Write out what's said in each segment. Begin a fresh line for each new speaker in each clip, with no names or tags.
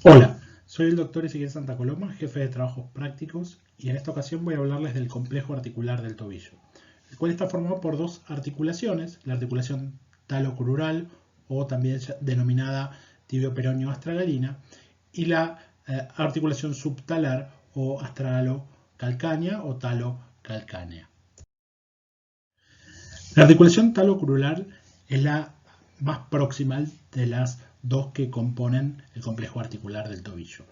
Hola, soy el doctor Ezequiel Santa Coloma, jefe de trabajos prácticos, y en esta ocasión voy a hablarles del complejo articular del tobillo, el cual está formado por dos articulaciones, la articulación talocrural o también denominada tibio-peroneo-astragalina y la articulación subtalar o astragalo-calcánea o talo-calcánea. La articulación talocrural es la más proximal de las dos que componen el complejo articular del tobillo.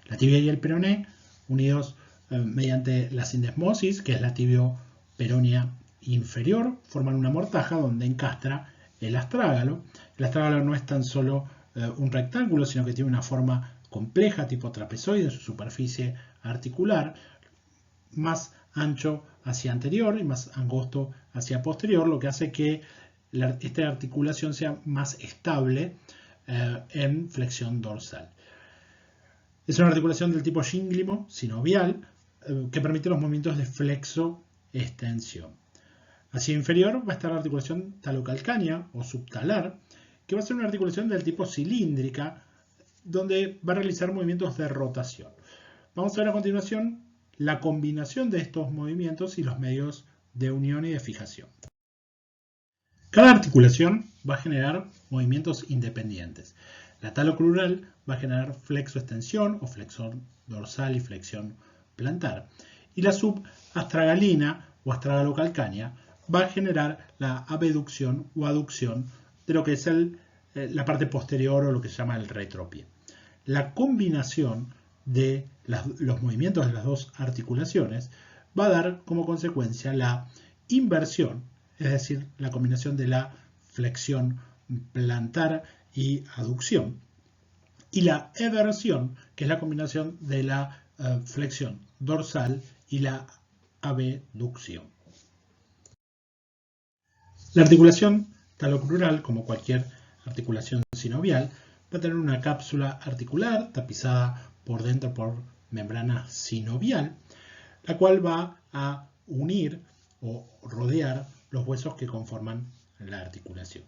La tibia y el peroné, unidos mediante la sindesmosis, que es la tibio-peronea inferior, forman una mortaja donde encastra el astrágalo. El astrágalo no es tan solo un rectángulo, sino que tiene una forma compleja, tipo trapezoide en su superficie articular, más ancho hacia anterior y más angosto hacia posterior, lo que hace que esta articulación sea más estable en flexión dorsal. Es una articulación del tipo gínglimo sinovial que permite los movimientos de flexo-extensión. Hacia inferior va a estar la articulación talocalcánea o subtalar, que va a ser una articulación del tipo cilíndrica, donde va a realizar movimientos de rotación. Vamos a ver a continuación la combinación de estos movimientos y los medios de unión y de fijación. Cada articulación va a generar movimientos independientes. La talocrural va a generar flexo-extensión o flexión dorsal y flexión plantar. Y la subastragalina o astragalocalcánea va a generar la abducción o aducción de lo que es la parte posterior o lo que se llama el retropié. La combinación de los movimientos de las dos articulaciones va a dar como consecuencia la inversión, es decir, la combinación de la flexión plantar y aducción, y la eversión, que es la combinación de la flexión dorsal y la abducción. La articulación talocrural, como cualquier articulación sinovial, va a tener una cápsula articular tapizada por dentro por membrana sinovial, la cual va a unir o rodear los huesos que conforman la articulación.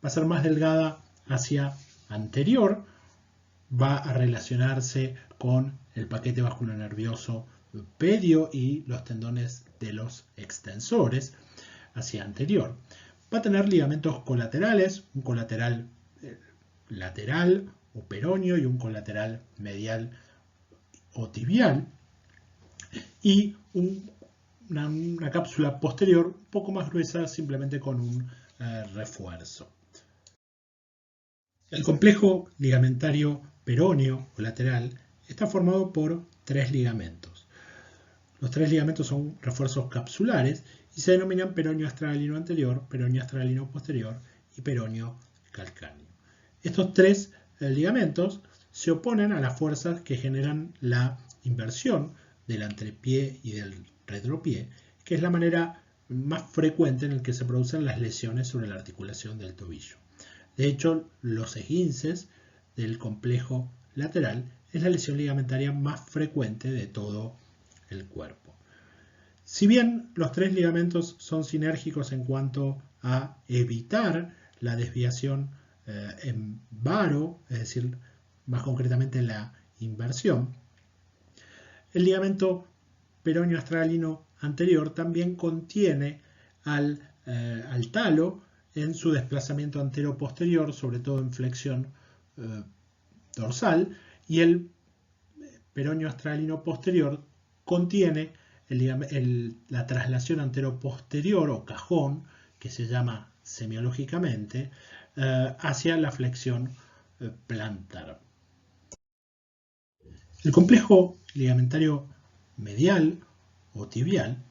Va a ser más delgada hacia anterior, va a relacionarse con el paquete vasculonervioso pedio y los tendones de los extensores hacia anterior. Va a tener ligamentos colaterales, un colateral lateral o peroneo y un colateral medial o tibial, y una cápsula posterior un poco más gruesa, simplemente con un refuerzo. El complejo ligamentario peroneo o lateral está formado por tres ligamentos. Los tres ligamentos son refuerzos capsulares y se denominan peroneo astragalino anterior, peroneo astragalino posterior y peroneo calcáneo. Estos tres ligamentos se oponen a las fuerzas que generan la inversión del antepié y del retropié, que es la manera más frecuente en la que se producen las lesiones sobre la articulación del tobillo. De hecho, los esguinces del complejo lateral es la lesión ligamentaria más frecuente de todo el cuerpo. Si bien los tres ligamentos son sinérgicos en cuanto a evitar la desviación en varo, es decir, más concretamente la inversión, el ligamento peroneo astragalino anterior también contiene al talo en su desplazamiento antero-posterior, sobre todo en flexión dorsal, y el peroneo astragalino posterior contiene la traslación antero-posterior o cajón, que se llama semiológicamente, hacia la flexión plantar. El complejo ligamentario medial o tibial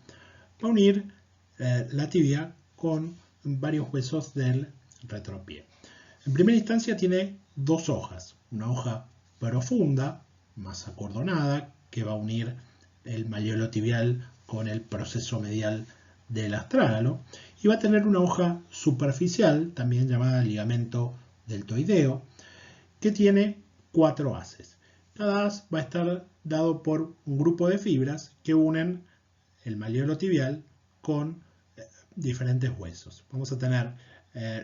va a unir la tibia con varios huesos del retropié. En primera instancia tiene dos hojas, una hoja profunda, más acordonada, que va a unir el malleolo tibial con el proceso medial del astrágalo, y va a tener una hoja superficial, también llamada ligamento deltoideo, que tiene 4 haces. Cada haz va a estar dado por un grupo de fibras que unen el malleolo tibial con diferentes huesos. Vamos a tener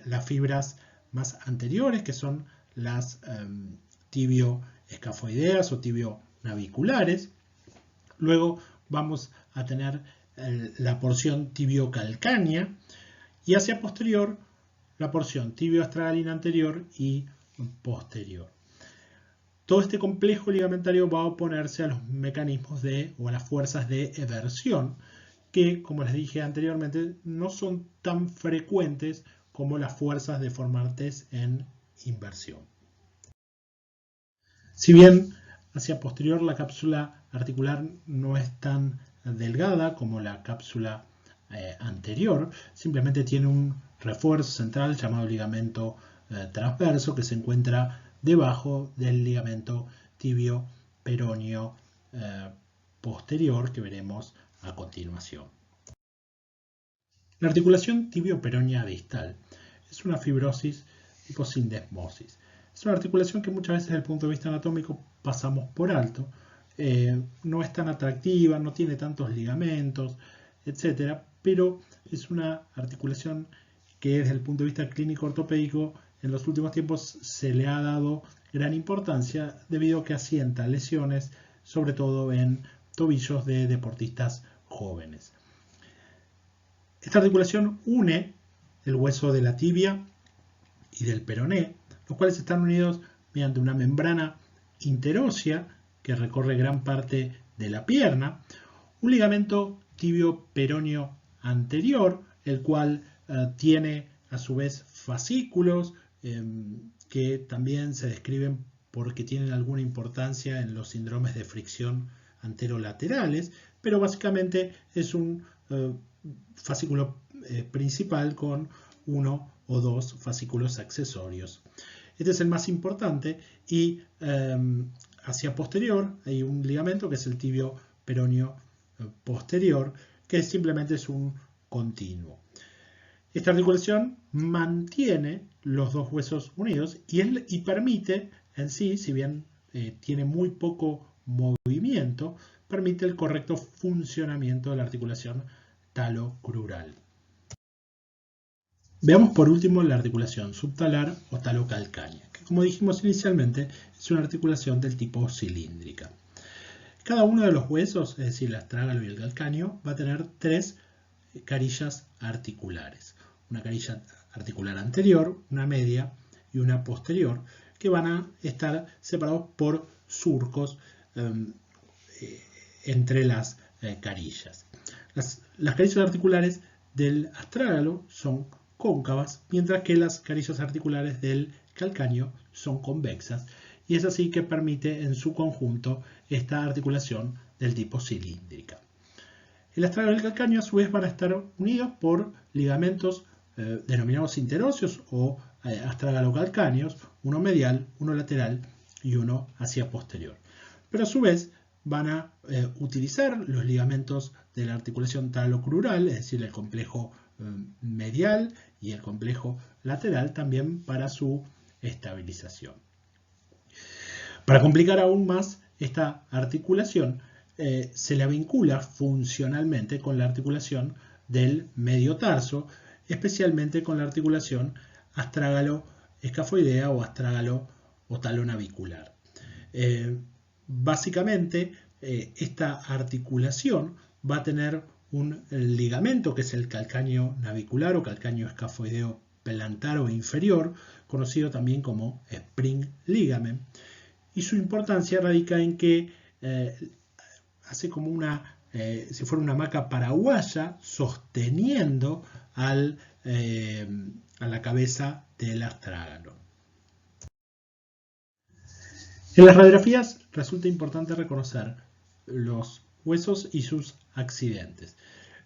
las fibras más anteriores, que son las tibio-escafoideas o tibio-naviculares. Luego vamos a tener la porción tibio-calcánea y hacia posterior la porción tibio-astragalina anterior y posterior. Todo este complejo ligamentario va a oponerse a los mecanismos o a las fuerzas de eversión, que, como les dije anteriormente, no son tan frecuentes como las fuerzas deformantes en inversión. Si bien hacia posterior la cápsula articular no es tan delgada como la cápsula anterior, simplemente tiene un refuerzo central llamado ligamento transverso que se encuentra debajo del ligamento tibio peroneo posterior que veremos a continuación. La articulación tibio-peronea distal es una fibrosis tipo sindesmosis. Es una articulación que muchas veces desde el punto de vista anatómico pasamos por alto. No es tan atractiva, no tiene tantos ligamentos, etc. Pero es una articulación que desde el punto de vista clínico ortopédico en los últimos tiempos se le ha dado gran importancia debido a que asienta lesiones, sobre todo en tobillos de deportistas jóvenes. Esta articulación une el hueso de la tibia y del peroné, los cuales están unidos mediante una membrana interósea que recorre gran parte de la pierna, un ligamento tibio-peroneo anterior, el cual tiene a su vez fascículos que también se describen porque tienen alguna importancia en los síndromes de fricción anterolaterales, pero básicamente es un fascículo principal con uno o dos fascículos accesorios. Este es el más importante y hacia posterior hay un ligamento que es el tibio peroneo posterior, que simplemente es un continuo. Esta articulación mantiene los dos huesos unidos y permite en sí, si bien tiene muy poco movimiento, permite el correcto funcionamiento de la articulación talocrural. Veamos por último la articulación subtalar o talocalcánea, que como dijimos inicialmente es una articulación del tipo cilíndrica. Cada uno de los huesos, es decir, el astrágalo y el calcáneo, va a tener tres carillas articulares. Una carilla articular anterior, una media y una posterior, que van a estar separados por surcos entre las carillas. Las carillas articulares del astrágalo son cóncavas, mientras que las carillas articulares del calcáneo son convexas, y es así que permite en su conjunto esta articulación del tipo cilíndrica. El astrágalo y el calcáneo a su vez van a estar unidos por ligamentos denominados interóseos o astrágalo-calcáneos, uno medial, uno lateral y uno hacia posterior. Pero a su vez van a utilizar los ligamentos de la articulación talocrural, es decir, el complejo medial y el complejo lateral también para su estabilización. Para complicar aún más esta articulación, se la vincula funcionalmente con la articulación del medio tarso, especialmente con la articulación astrágalo-escafoidea o astrágalo o talonavicular. Básicamente, esta articulación va a tener un ligamento que es el calcáneo navicular o calcáneo escafoideo plantar o inferior, conocido también como spring ligament, y su importancia radica en que hace como si fuera una hamaca paraguaya sosteniendo a la cabeza del astrágalo. En las radiografías resulta importante reconocer los huesos y sus accidentes.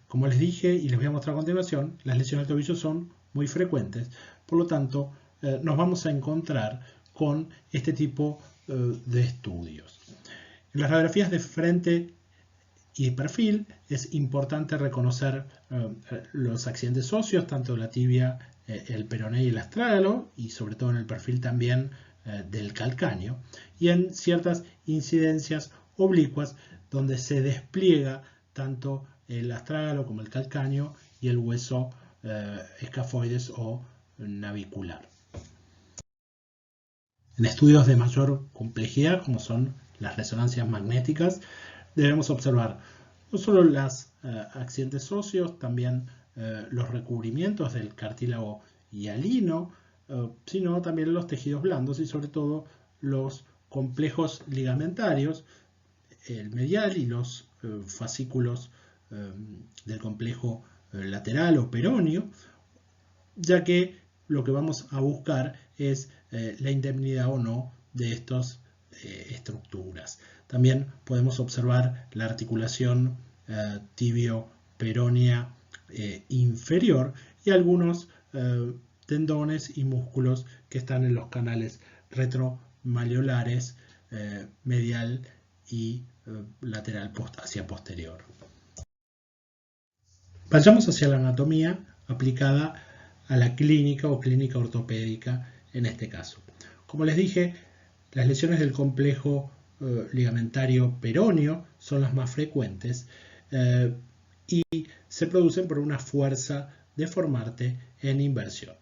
Como les dije y les voy a mostrar a continuación, las lesiones del tobillo son muy frecuentes, por lo tanto nos vamos a encontrar con este tipo de estudios. En las radiografías de frente y de perfil es importante reconocer los accidentes óseos, tanto la tibia, el peroné y el astrágalo, y sobre todo en el perfil también del calcáneo, y en ciertas incidencias oblicuas donde se despliega tanto el astrágalo como el calcáneo y el hueso escafoides o navicular. En estudios de mayor complejidad, como son las resonancias magnéticas, debemos observar no solo los accidentes óseos, también los recubrimientos del cartílago hialino, sino también los tejidos blandos y sobre todo los complejos ligamentarios, el medial y los fascículos del complejo lateral o peroneo, ya que lo que vamos a buscar es la indemnidad o no de estas estructuras. También podemos observar la articulación tibio-peronea inferior y algunos tendones y músculos que están en los canales retromalleolares medial y lateral hacia posterior. Vayamos hacia la anatomía aplicada a la clínica o clínica ortopédica en este caso. Como les dije, las lesiones del complejo ligamentario peroneo son las más frecuentes y se producen por una fuerza deformante en inversión.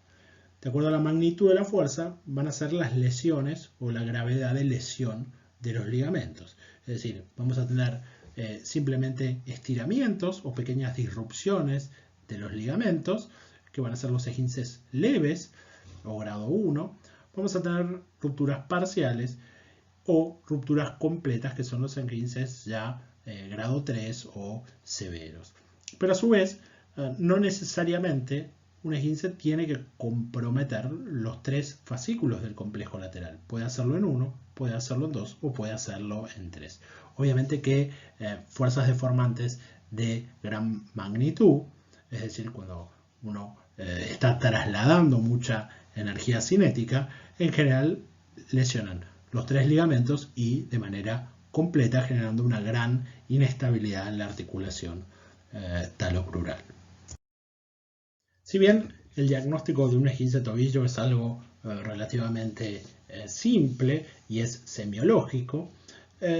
De acuerdo a la magnitud de la fuerza, van a ser las lesiones o la gravedad de lesión de los ligamentos. Es decir, vamos a tener simplemente estiramientos o pequeñas disrupciones de los ligamentos, que van a ser los esguinces leves o grado 1. Vamos a tener rupturas parciales o rupturas completas, que son los esguinces ya grado 3 o severos. Pero a su vez, no necesariamente un esguince tiene que comprometer los 3 fascículos del complejo lateral. Puede hacerlo en 1, puede hacerlo en 2 o puede hacerlo en 3. Obviamente que fuerzas deformantes de gran magnitud, es decir, cuando uno está trasladando mucha energía cinética, en general lesionan los 3 ligamentos y de manera completa, generando una gran inestabilidad en la articulación talocrural. Si bien el diagnóstico de un esguince de tobillo es algo relativamente simple y es semiológico,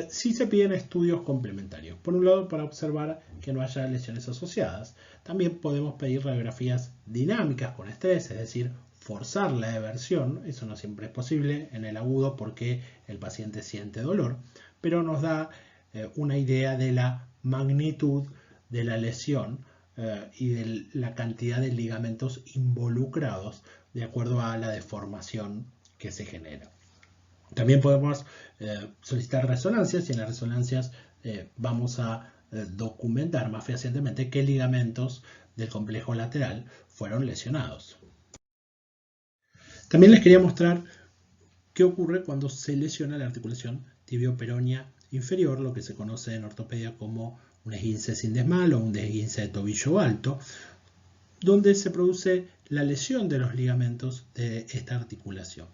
sí se piden estudios complementarios. Por un lado, para observar que no haya lesiones asociadas. También podemos pedir radiografías dinámicas con estrés, es decir, forzar la eversión. Eso no siempre es posible en el agudo porque el paciente siente dolor, pero nos da una idea de la magnitud de la lesión y de la cantidad de ligamentos involucrados de acuerdo a la deformación que se genera. También podemos solicitar resonancias y en las resonancias vamos a documentar más fehacientemente qué ligamentos del complejo lateral fueron lesionados. También les quería mostrar qué ocurre cuando se lesiona la articulación tibio-peronea inferior, lo que se conoce en ortopedia como un esguince sindesmal o un esguince de tobillo alto, donde se produce la lesión de los ligamentos de esta articulación.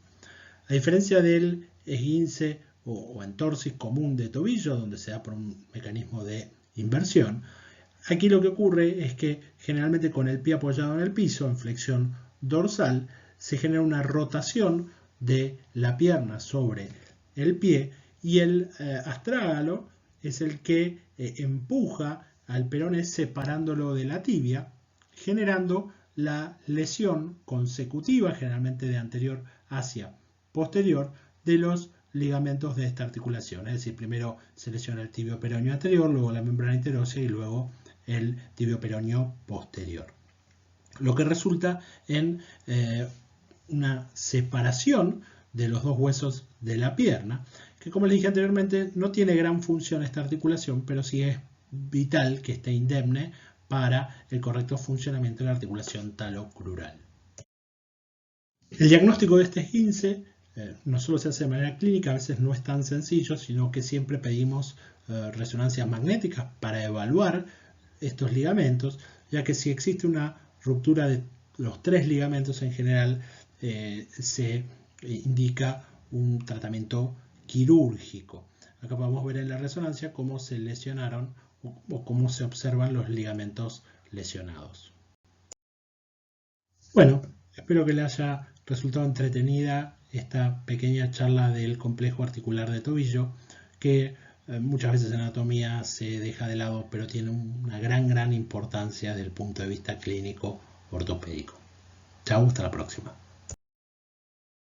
A diferencia del esguince o entorsis común de tobillo, donde se da por un mecanismo de inversión, aquí lo que ocurre es que generalmente con el pie apoyado en el piso, en flexión dorsal, se genera una rotación de la pierna sobre el pie y el astrágalo es el que empuja al peroné separándolo de la tibia, generando la lesión consecutiva, generalmente de anterior hacia posterior, de los ligamentos de esta articulación. Es decir, primero se lesiona el tibio peroneo anterior, luego la membrana interósea y luego el tibio peroneo posterior. Lo que resulta en una separación de los dos huesos de la pierna, que como les dije anteriormente no tiene gran función esta articulación, pero sí es vital que esté indemne para el correcto funcionamiento de la articulación talocrural. El diagnóstico de este esguince no solo se hace de manera clínica, a veces no es tan sencillo, sino que siempre pedimos resonancias magnéticas para evaluar estos ligamentos, ya que si existe una ruptura de los 3 ligamentos en general, se indica un tratamiento quirúrgico. Acá podemos ver en la resonancia cómo se lesionaron o cómo se observan los ligamentos lesionados. Bueno, espero que les haya resultado entretenida esta pequeña charla del complejo articular de tobillo, que muchas veces en anatomía se deja de lado, pero tiene una gran importancia desde el punto de vista clínico ortopédico. Chao, hasta la próxima.